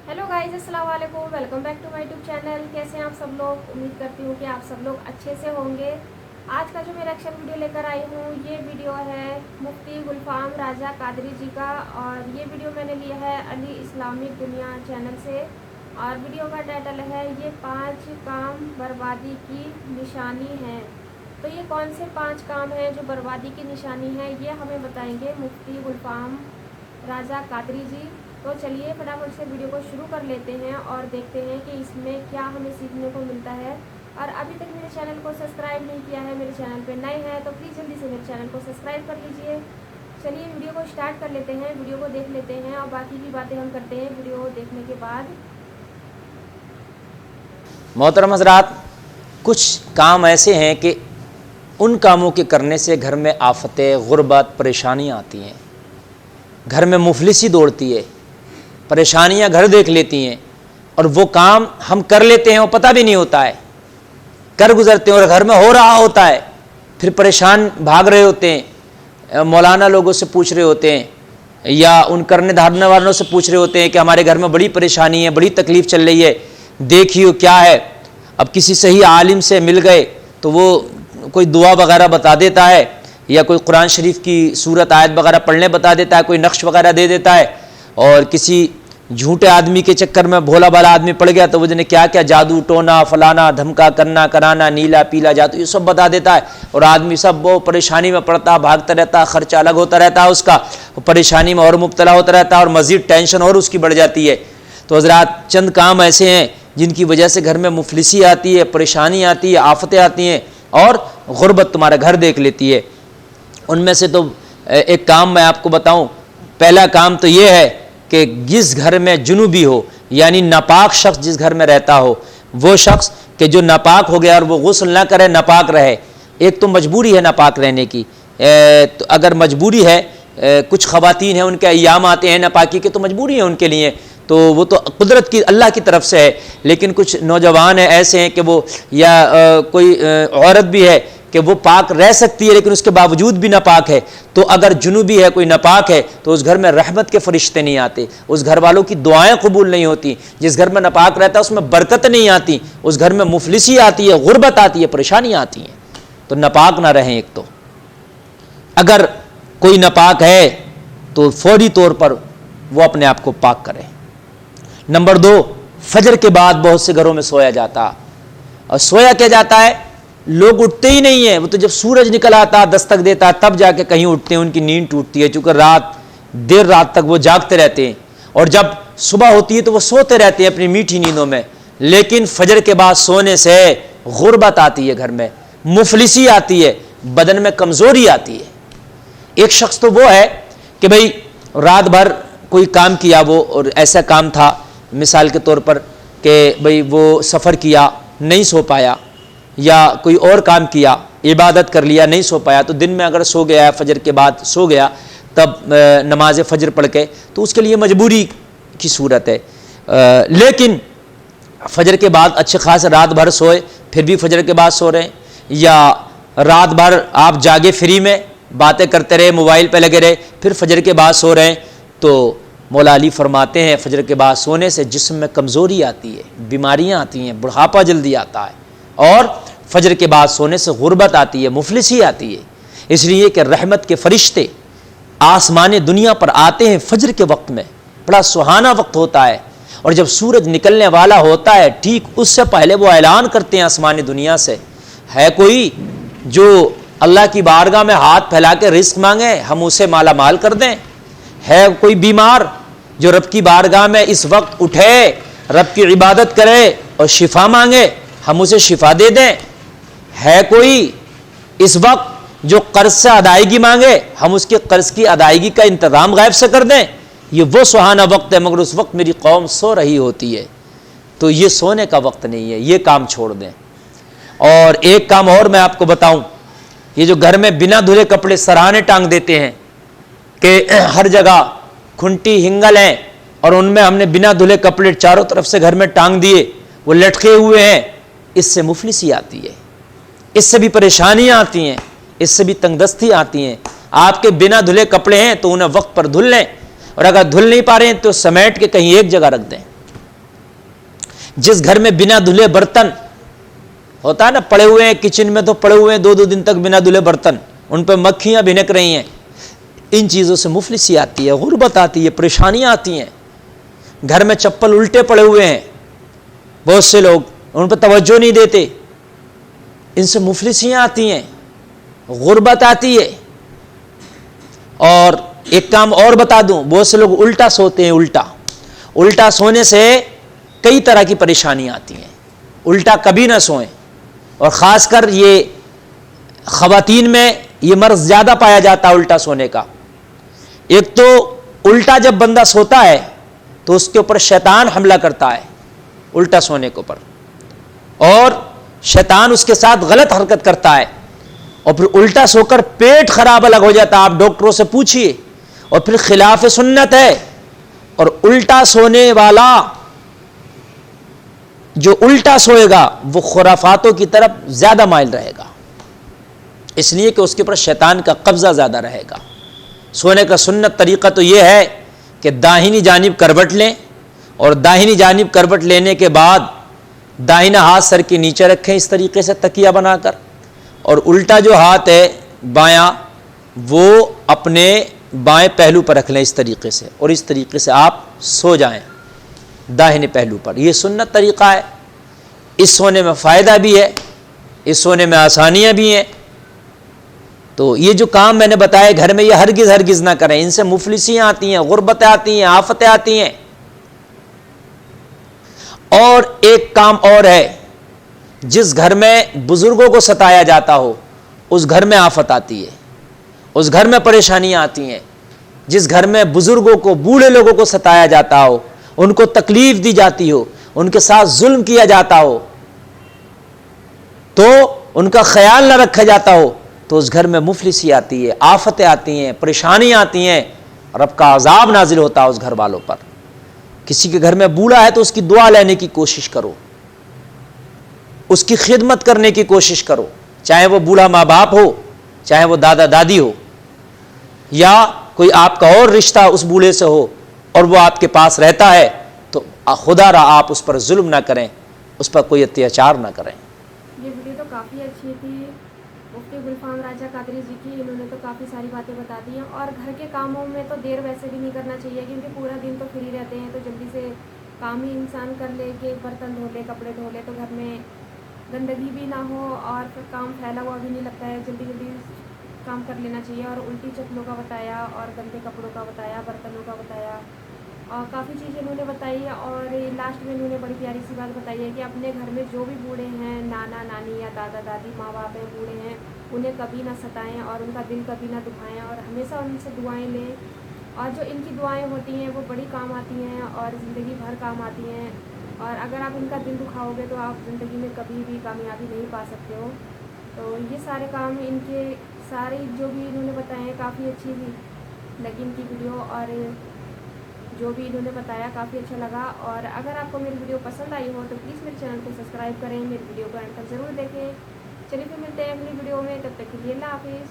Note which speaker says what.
Speaker 1: Hello guys, अस्सलाम वालेकुम। Welcome back to my YouTube channel. कैसे हैं आप सब लोग? उम्मीद करती हूँ कि आप सब लोग अच्छे से होंगे। आज का जो मैं रिएक्शन वीडियो लेकर आई हूँ, ये वीडियो है मुफ्ती गुलफाम राजा कादरी जी का, और ये वीडियो मैंने लिया है अली इस्लामिक दुनिया चैनल से। और वीडियो का टाइटल है ये 5 काम बर्बादी की निशानी है। तो ये कौन से 5 काम हैं जो बर्बादी की निशानी है, ये हमें बताएंगे मुफ्ती गुलफाम राजा कादरी जी। तो चलिए फटाफट से वीडियो को शुरू कर लेते हैं और देखते हैं कि इसमें क्या हमें सीखने को मिलता है। और अभी तक मेरे चैनल को सब्सक्राइब नहीं किया है, मेरे चैनल पे नए हैं तो प्लीज़ जल्दी से मेरे चैनल को सब्सक्राइब कर लीजिए। चलिए वीडियो को स्टार्ट कर लेते हैं, वीडियो को देख लेते हैं और बाकी की बातें हम करते हैं वीडियो देखने के बाद।
Speaker 2: मोहतरम हज़रात, कुछ काम ऐसे हैं कि उन कामों के करने से घर में आफतें, गुर्बत, परेशानियाँ आती हैं। घर में मुफलिसी दौड़ती है, परेशानियाँ घर देख लेती हैं, और वो काम हम कर लेते हैं वो पता भी नहीं होता है, कर गुजरते हैं और घर में हो रहा होता है, फिर परेशान भाग रहे होते हैं, मौलाना लोगों से पूछ रहे होते हैं या उन करने धारने वालों से पूछ रहे होते हैं कि हमारे घर में बड़ी परेशानी है, बड़ी तकलीफ़ चल रही है, देखिए क्या है। अब किसी सही आलिम से मिल गए तो वो कोई दुआ वगैरह बता देता है, या कोई कुरान शरीफ की सूरत आयत वगैरह पढ़ने बता देता है, कोई नक्श वगैरह दे देता है। और किसी झूठे आदमी के चक्कर में भोला भाला आदमी पड़ गया तो वो जने क्या क्या जादू टोना फलाना धमका करना कराना नीला पीला जादू ये सब बता देता है, और आदमी सब वो परेशानी में पड़ता, भागता रहता, खर्चा अलग होता रहता है उसका, परेशानी में और मुब्तला होता रहता है और मज़ीद टेंशन और उसकी बढ़ जाती है। तो हज़रात, चंद काम ऐसे हैं जिनकी वजह से घर में मुफलिसी आती है, परेशानी आती है, आफतें आती हैं और गुर्बत तुम्हारा घर देख लेती है। उनमें से तो एक काम मैं आपको बताऊं। पहला काम तो ये है कि जिस घर में जुनूबी हो, यानी नापाक शख्स जिस घर में रहता हो, वो शख्स कि जो नापाक हो गया और वो गुस्ल ना करे, नापाक रहे। एक तो मजबूरी है नापाक रहने की, तो अगर मजबूरी है, कुछ ख़वातीन हैं उनके अय्याम आते हैं नापाकी के, तो मजबूरी है उनके लिए, तो वो तो कुदरत की अल्लाह की तरफ से है। लेकिन कुछ नौजवान हैं ऐसे हैं कि वो या कोई औरत भी है कि वो पाक रह सकती है लेकिन उसके बावजूद भी नापाक है, तो अगर जुनूबी है, कोई नापाक है, तो उस घर में रहमत के फरिश्ते नहीं आते, उस घर वालों की दुआएं कबूल नहीं होती। जिस घर में नापाक रहता है उसमें बरकत नहीं आती, उस घर में मुफलिसी आती है, गुर्बत आती है, परेशानियाँ आती हैं। तो नापाक ना रहें। एक तो अगर कोई नापाक है तो फौरी तौर पर वो अपने आप को पाक करें। नंबर 2, फजर के बाद बहुत से घरों में सोया जाता, और सोया क्या जाता है, लोग उठते ही नहीं है। वो तो जब सूरज निकल आता, दस्तक देता, तब जाके कहीं उठते हैं, उनकी नींद टूटती है, चूँकि देर रात तक वो जागते रहते हैं, और जब सुबह होती है तो वो सोते रहते हैं अपनी मीठी नींदों में। लेकिन फजर के बाद सोने से गुर्बत आती है, घर में मुफलिसी आती है, बदन में कमज़ोरी आती है। एक शख्स तो वो है कि भाई रात भर कोई काम किया वो, और ऐसा काम था मिसाल के तौर पर कि भाई वो सफ़र किया, नहीं सो पाया, या कोई और काम किया, इबादत कर लिया, नहीं सो पाया, तो दिन में अगर सो गया, फजर के बाद सो गया, तब नमाज फजर पढ़ के, तो उसके लिए मजबूरी की सूरत है। लेकिन फजर के बाद अच्छे खास रात भर सोए, फिर भी फजर के बाद सो रहे हैं, या रात भर आप जागे फ्री में बातें करते रहे, मोबाइल पे लगे रहे, फिर फजर के बाद सो रहे हैं, तो मौला अली फरमाते हैं फजर के बाद सोने से जिस्म में कमज़ोरी आती है, बीमारियां आती हैं, बुढ़ापा जल्दी आता है, और फजर के बाद सोने से गुर्बत आती है, मुफलिसी आती है। इसलिए कि रहमत के फरिश्ते आसमान दुनिया पर आते हैं फजर के वक्त में, बड़ा सुहाना वक्त होता है, और जब सूरज निकलने वाला होता है ठीक उससे पहले वो ऐलान करते हैं आसमान दुनिया से, है कोई जो अल्लाह की बारगाह में हाथ फैला के रिस्क मांगे, हम उसे माला माल कर दें। है कोई बीमार जो रब की बारगाह में इस वक्त उठे, रब की इबादत करे और शिफा मांगे, हम उसे शिफा दे दें। है कोई इस वक्त जो कर्ज से अदायगी मांगे, हम उसके कर्ज की अदायगी का इंतजाम गैब से कर दें। ये वो सुहाना वक्त है, मगर उस वक्त मेरी कौम सो रही होती है, तो ये सोने का वक्त नहीं है, ये काम छोड़ दें। और एक काम और मैं आपको बताऊं, ये जो घर में बिना धुले कपड़े सराहने टांग देते हैं कि हर जगह खुंटी हिंगल हैं, और उनमें हमने बिना धुले कपड़े चारों तरफ से घर में टांग दिए, वो लटके हुए हैं, इससे मुफलिसी आती है, इससे भी परेशानियां आती हैं, इससे भी तंगदस्ती आती हैं। आपके बिना धुले कपड़े हैं तो उन्हें वक्त पर धुल लें, और अगर धुल नहीं पा रहे हैं तो समेट के कहीं एक जगह रख दें। जिस घर में बिना धुले बर्तन होता है ना, पड़े हुए हैं किचन में, तो पड़े हुए हैं 2-2 दिन तक बिना धुले बर्तन, उन पर मक्खियां भिनक रही हैं, इन चीज़ों से मुफलिसी आती है, गुर्बत आती है, परेशानियां आती हैं। घर में चप्पल उल्टे पड़े हुए हैं, बहुत से लोग उन पर तवज्जो नहीं देते, इनसे मुफलिसियाँ आती हैं, गुर्बत आती है। और एक काम और बता दूं, बहुत से लोग उल्टा सोते हैं। उल्टा सोने से कई तरह की परेशानियां आती हैं। उल्टा कभी ना सोएं, और ख़ासकर ये ख़वातीन में ये मर्ज़ ज़्यादा पाया जाता है उल्टा सोने का। एक तो उल्टा जब बंदा सोता है तो उसके ऊपर शैतान हमला करता है उल्टा सोने के ऊपर, और शैतान उसके साथ गलत हरकत करता है, और फिर उल्टा सोकर पेट खराब अलग हो जाता है। आप डॉक्टरों से पूछिए, और फिर खिलाफ सुन्नत है। और उल्टा सोने वाला जो उल्टा सोएगा वो खुराफातों की तरफ ज्यादा माइल रहेगा, इसलिए कि उसके ऊपर शैतान का कब्जा ज्यादा रहेगा। सोने का सुन्नत तरीका तो यह है कि दाहिनी जानिब करवट लें, और दाहिनी जानिब करवट लेने के बाद दाहिना हाथ सर के नीचे रखें इस तरीके से तकिया बनाकर, और उल्टा जो हाथ है बायां वो अपने बाएं पहलू पर रख लें इस तरीके से, और इस तरीके से आप सो जाएं दाहिने पहलू पर। यह सुन्नत तरीका है। इस सोने में फ़ायदा भी है, इस सोने में आसानियां भी हैं। तो ये जो काम मैंने बताया घर में, ये हरगिज़ ना करें, इनसे मुफलिसियाँ आती हैं, गुर्बतें आती हैं, आफतें आती हैं। और एक काम और है, जिस घर में बुजुर्गों को सताया जाता हो उस घर में आफत आती है, उस घर में परेशानियां आती हैं। जिस घर में बुजुर्गों को, बूढ़े लोगों को सताया जाता हो, उनको तकलीफ दी जाती हो, उनके साथ जुल्म किया जाता हो, तो उनका ख्याल न रखा जाता हो, तो उस घर में मुफलिसी आती है, आफतें आती हैं, परेशानियां आती हैं, रब का अजाब नाजिल होता है उस घर वालों पर। किसी के घर में बूढ़ा है तो उसकी दुआ लेने की कोशिश करो, उसकी खिदमत करने की कोशिश करो, चाहे वो बूढ़ा माँ बाप हो, चाहे वो दादा दादी हो, या कोई आपका और रिश्ता उस बूढ़े से हो और वो आपके पास रहता है, तो खुदा रहा आप उस पर जुल्म ना करें, उस पर कोई अत्याचार ना करें।
Speaker 1: ये वीडियो तो काफ़ी अच्छी थी मुफ्ती गुलफाम राजा कादरी जी की। इन्होंने तो काफ़ी सारी बातें बता दी हैं। और घर के कामों में तो देर वैसे भी नहीं करना चाहिए, क्योंकि पूरा दिन तो फ्री रहते हैं, तो जल्दी से काम ही इंसान कर ले कि बर्तन धो ले, कपड़े धो ले, तो घर में गंदगी भी ना हो और फिर काम फैला हुआ भी नहीं लगता है। जल्दी जल्दी काम कर लेना चाहिए। और उल्टी चप्पलों का बताया, और गंदे कपड़ों का बताया, बर्तनों का बताया, और काफ़ी चीज़ें इन्होंने बताई। और लास्ट में इन्होंने बड़ी प्यारी सी बात बताई है कि अपने घर में जो भी बूढ़े हैं, नाना नानी या दादा दादी, माँ बाप हैं, बूढ़े हैं, उन्हें कभी ना सताएं और उनका दिल कभी ना दुखाएं, और हमेशा उनसे दुआएं लें। और जो इनकी दुआएं होती हैं वो बड़ी काम आती हैं और ज़िंदगी भर काम आती हैं। और अगर आप इनका दिल दुखाओगे तो आप ज़िंदगी में कभी भी कामयाबी नहीं पा सकते हो। तो ये सारे काम इनके सारे जो भी इन्होंने बताए हैं, काफ़ी अच्छी लगी इनकी वीडियो, और जो भी इन्होंने बताया काफ़ी अच्छा लगा। और अगर आपको मेरी वीडियो पसंद आई हो तो प्लीज़ मेरे चैनल को सब्सक्राइब करें, मेरी वीडियो को एंड तक ज़रूर देखें। चलिए फिर मिलते हैं अगली वीडियो में, तब तक के लिए अल्लाह हाफिज़।